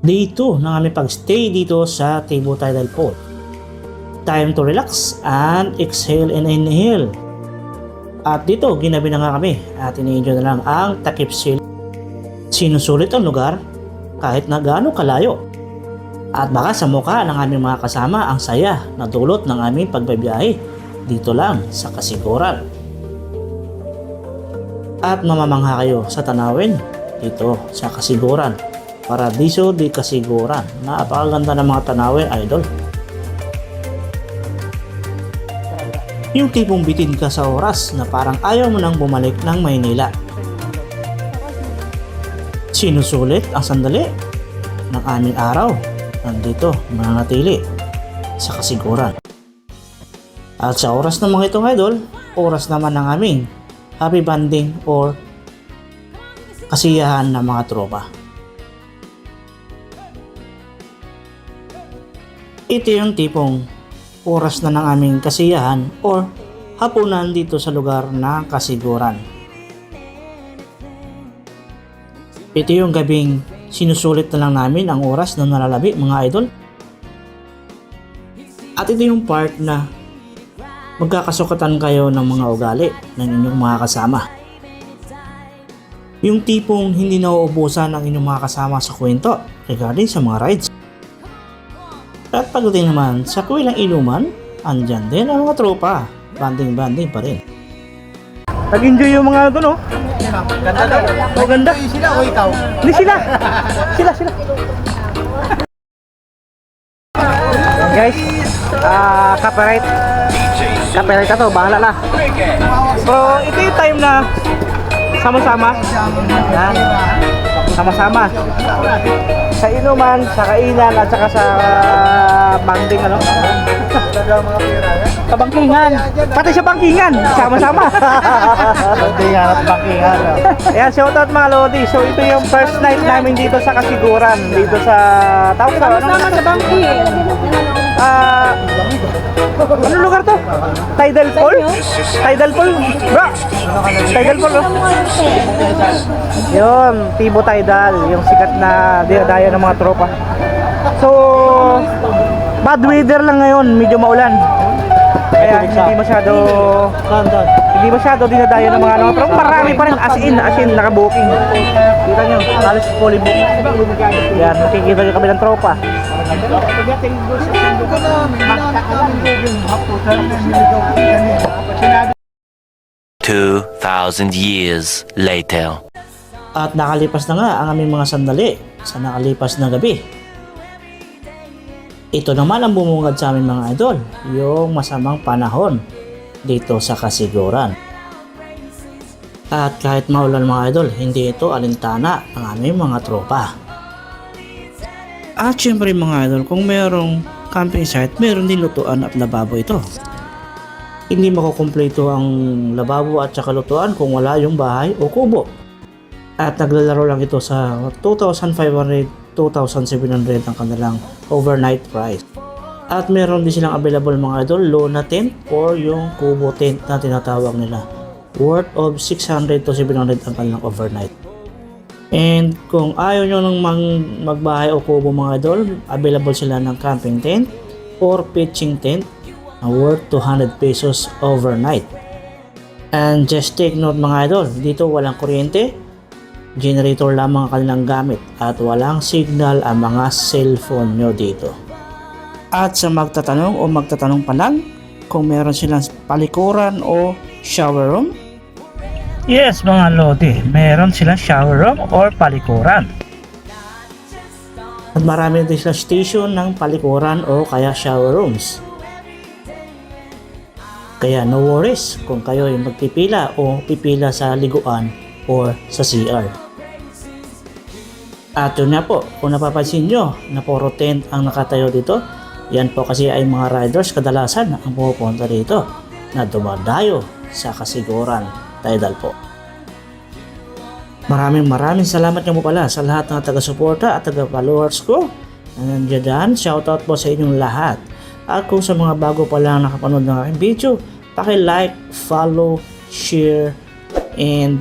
Day 2 ng aming pag-stay dito sa Table Tidal Pool. Time to relax and exhale and inhale. At dito, ginabi na nga kami at ini-enjoy na lang ang takip sil. Sinusulit ang lugar kahit na gaano kalayo. At baka sa mukha ng aming mga kasama ang saya na dulot ng aming pagbabiyahe dito lang sa Kasiguran. At mamamangha kayo sa tanawin dito sa Kasiguran. Paradiso di Kasiguran. Napakaganda ng mga tanawin, idol. Yung tipong bitin ka sa oras na parang ayaw mo nang bumalik ng Maynila. Sinusulit ang sandali ng aming araw. Nandito, mananatili sa Kasiguran. At sa oras ng mga itong idol, oras naman ng aming happy banding or kasiyahan ng mga tropa. Ito yung tipong oras na ng aming kasiyahan or hapunan dito sa lugar ng Kasiguran. Ito yung gabing sinusulit na lang namin ang oras na nalalabi, mga idol. At ito yung part na magkakasukatan kayo ng mga ugali ng inyong mga kasama. Yung tipong hindi nauubusan ng inyong mga kasama sa kwento regarding sa mga rides. At pagdating naman sa kuwilang inuman, andyan din ang mga tropa. Banding-banding pa rin. Nag-enjoy yung mga doon, oh. Ganda daw. Oh, ganda. Sila o ikaw? Hindi sila. Sila. Guys, copyright. Copyright ka to, bahala na. So, ito yung time na sama-sama. Yan. Sama-sama. Sa inuman, sa kainan, at saka sa banding, ano? Sa bangkingan. Pati sa bangkingan, sama-sama. Bangkingan at bangkingan. Ayan, shoutout mga Lodi. So, ito yung first night namin dito sa Kasiguran. Dito sa tawag sa ano? Sama sa bangkin. Ano lugar to? Tidal Pool? Tidal Pool? Bro! Tidal Pool, oh. Yun, Tibo Tidal. Yung sikat na dinadaya ng mga tropa. So, bad weather lang ngayon. Medyo maulan. Kaya hindi masyado dinadayo ng mga ano. Pero marami pa rin as in naka-booking. Kita nyo, halos fully book. Yan, nakikita nyo kami ng tropa. 2,000 years later. At nakalipas na nga ang aming mga sandali sa nakalipas na gabi. Ito naman ang bumungad sa aming mga idol, yung masamang panahon dito sa Kasiguran. At kahit maulan mga idol, hindi ito alintana ang aming mga tropa. At syempre mga idol, kung mayroong camping site, mayroon din lutuan at lababo ito. Hindi makukumpleto ang lababo at saka lutuan kung wala yung bahay o kubo. At naglalaro lang ito sa 2,500, 2,700 ang kanilang overnight price. At meron din silang available mga idol, Lona tent or yung kubo tent na tinatawag nila. Worth of 600 to 700 ang kanilang overnight. And kung ayaw nyo nang magbahay o kubo mga idol, available sila ng camping tent or pitching tent na worth 200 pesos overnight. And just take note mga idol, dito walang kuryente, generator lamang ang kanilang gamit at walang signal ang mga cellphone nyo dito. At sa magtatanong pa lang kung meron silang palikuran o shower room, yes mga Lodi, meron silang shower room or palikuran. At marami din silang station ng palikuran o kaya shower rooms. Kaya no worries kung kayo ay magpipila o pipila sa liguan or sa CR. At yun nga po, kung napapansin nyo na puro tent ang nakatayo dito, yan po kasi ay mga riders kadalasan ang pumupunta dito na dumadayo sa Kasiguran Tidal po. Maraming salamat nga po pala sa lahat ng taga-suporta at taga-followers ko na nandiyan dyan. Shoutout po sa inyong lahat. At kung sa mga bago pa lang nakapanood ng aking video, paki-like, follow, share, and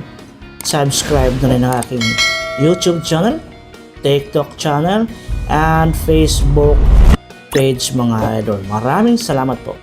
subscribe na rin ang aking YouTube channel, TikTok channel, and Facebook page mga idol. Maraming salamat po.